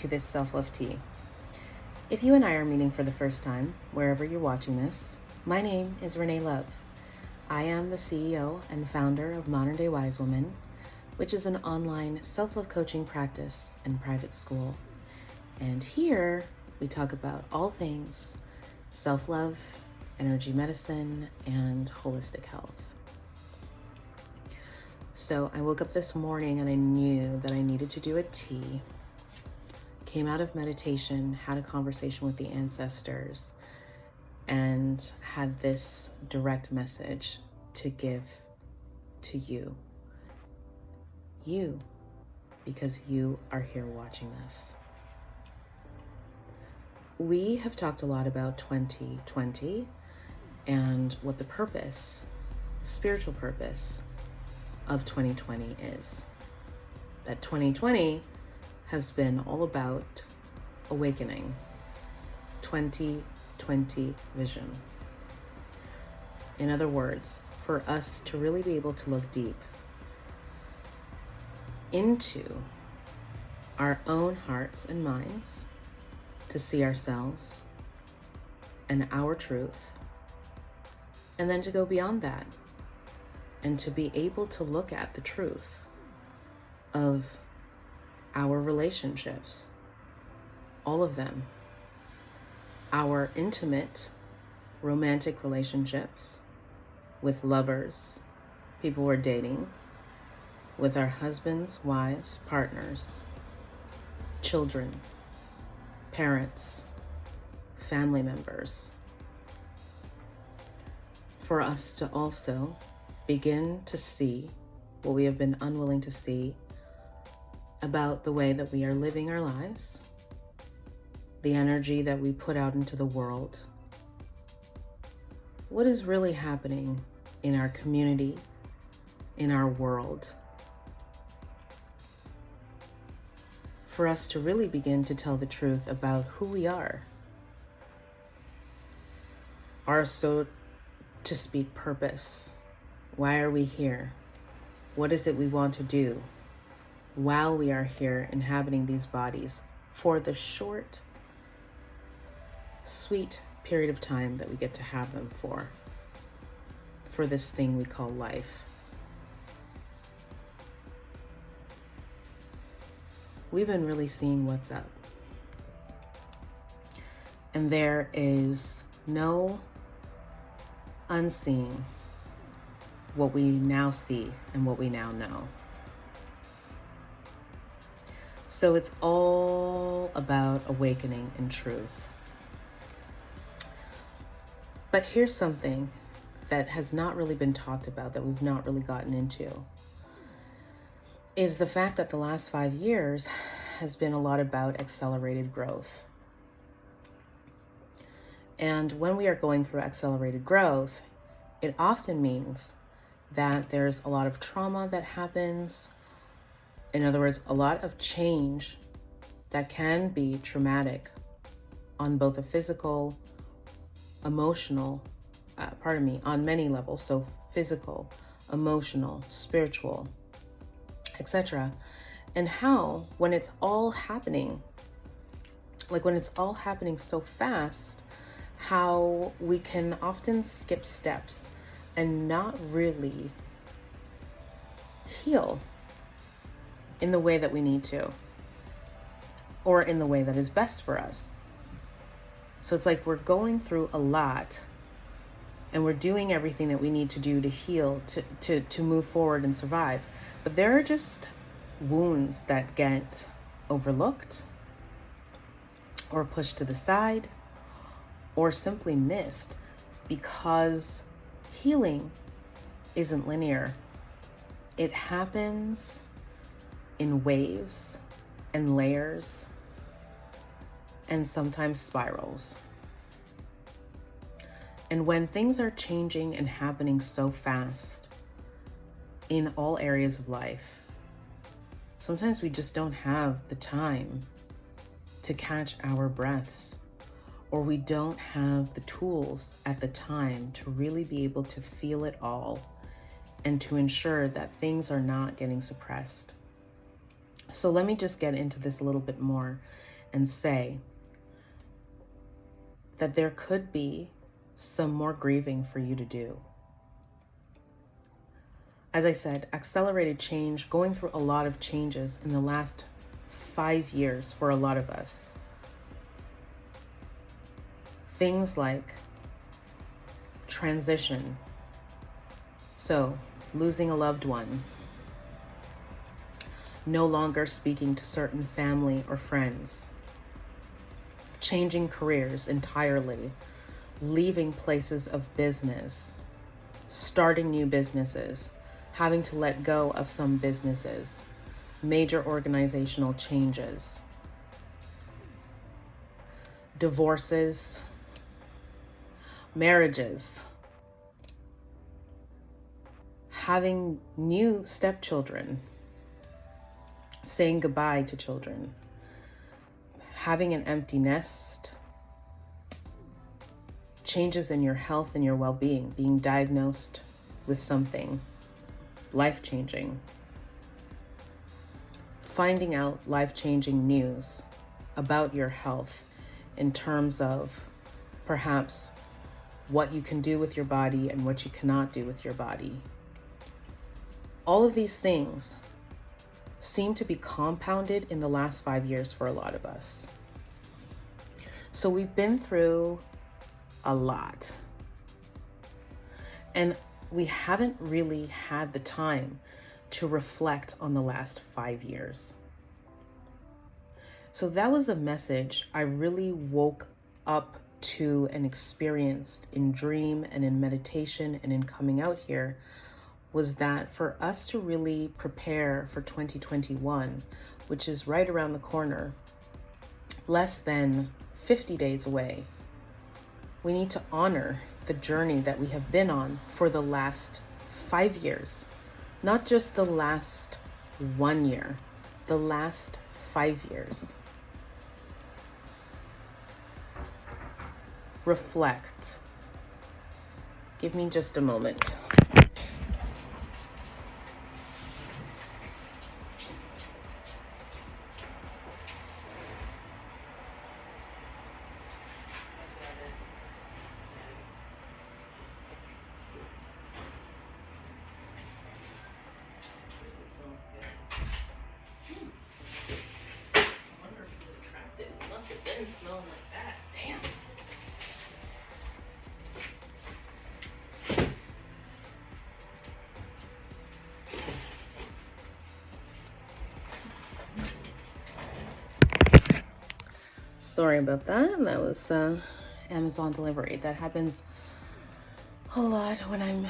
to this self-love tea. If you and I are meeting for the first time, wherever you're watching this, my name is Renee Love. I am the CEO and founder of Modern Day Wise Woman, which is an online self-love coaching practice and private school. And here we talk about all things self-love, energy medicine, and holistic health. So I woke up this morning and I knew that I needed to do a tea. Came out of meditation, had a conversation with the ancestors, and had this direct message to give to you. You, because you are here watching this. We have talked a lot about 2020 and what the purpose, spiritual purpose of 2020 is. That 2020 has been all about awakening, 2020 vision. In other words, for us to really be able to look deep into our own hearts and minds, to see ourselves and our truth, and then to go beyond that and to be able to look at the truth of our relationships, all of them, our intimate romantic relationships with lovers, people we're dating, with our husbands, wives, partners, children, parents, family members. For us to also begin to see what we have been unwilling to see about the way that we are living our lives, the energy that we put out into the world, what is really happening in our community, in our world, for us to really begin to tell the truth about who we are, our, so to speak, purpose. Why are we here? What is it we want to do while we are here inhabiting these bodies for the short, sweet period of time that we get to have them for this thing we call life. We've been really seeing what's up. And there is no unseeing what we now see and what we now know. So it's all about awakening in truth. But here's something that has not really been talked about, that we've not really gotten into, is the fact that the last 5 years has been a lot about accelerated growth. And when we are going through accelerated growth, it often means that there's a lot of trauma that happens. In other words, a lot of change that can be traumatic on both a physical, emotional, on many levels. So physical, emotional, spiritual, etc. And how, when it's all happening, so fast, how we can often skip steps and not really heal in the way that we need to, or in the way that is best for us. So it's like we're going through a lot and we're doing everything that we need to do to heal, to move forward and survive. But there are just wounds that get overlooked or pushed to the side or simply missed because healing isn't linear. It happens in waves and layers and sometimes spirals. And when things are changing and happening so fast in all areas of life, sometimes we just don't have the time to catch our breaths, or we don't have the tools at the time to really be able to feel it all and to ensure that things are not getting suppressed. So let me just get into this a little bit more and say that there could be some more grieving for you to do. As I said, accelerated change, going through a lot of changes in the last 5 years for a lot of us. Things like transition, so losing a loved one, no longer speaking to certain family or friends, changing careers entirely, leaving places of business, starting new businesses, having to let go of some businesses, major organizational changes, divorces, marriages, having new stepchildren, saying goodbye to children, having an empty nest, changes in your health and your well-being, being diagnosed with something life-changing, finding out life-changing news about your health in terms of perhaps what you can do with your body and what you cannot do with your body. All of these things seem to be compounded in the last 5 years for a lot of us. So we've been through a lot. And we haven't really had the time to reflect on the last 5 years. So that was the message I really woke up to and experienced in dream and in meditation and in coming out here, was that for us to really prepare for 2021, which is right around the corner, less than 50 days away, we need to honor the journey that we have been on for the last 5 years, not just the last 1 year, the last 5 years. Reflect. Give me just a moment. Smelling like that. Damn. Sorry about that. That was Amazon delivery. That happens a lot when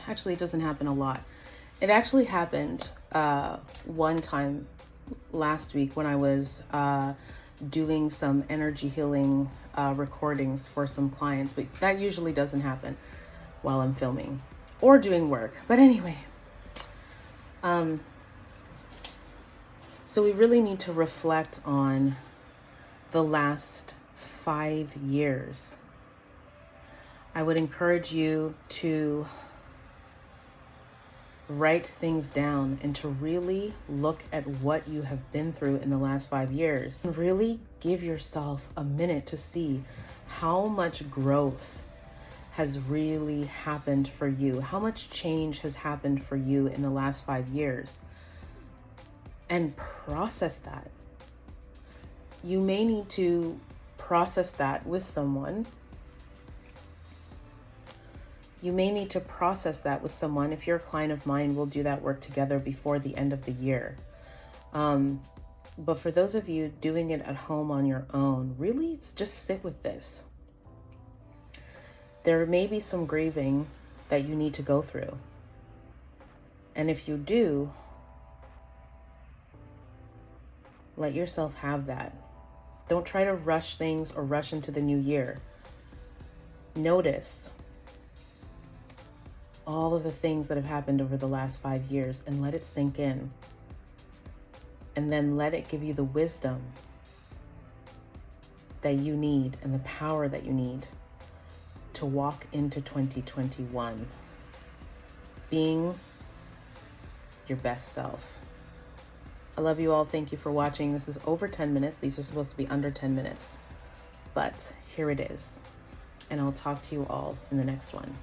actually, it doesn't happen a lot. It actually happened one time last week when I was doing some energy healing recordings for some clients, but that usually doesn't happen while I'm filming or doing work. But anyway, so we really need to reflect on the last 5 years. I would encourage you to write things down and to really look at what you have been through in the last 5 years. And really give yourself a minute to see how much growth has really happened for you, how much change has happened for you in the last 5 years, and process that. You may need to process that with someone. You may need to process that with someone. If you're a client of mine, we'll do that work together before the end of the year. But for those of you doing it at home on your own, really just sit with this. There may be some grieving that you need to go through. And if you do, let yourself have that. Don't try to rush things or rush into the new year. Notice all of the things that have happened over the last 5 years and let it sink in. And then let it give you the wisdom that you need and the power that you need to walk into 2021 being your best self. I love you all. Thank you for watching. This is over 10 minutes. These are supposed to be under 10 minutes. But here it is. And I'll talk to you all in the next one.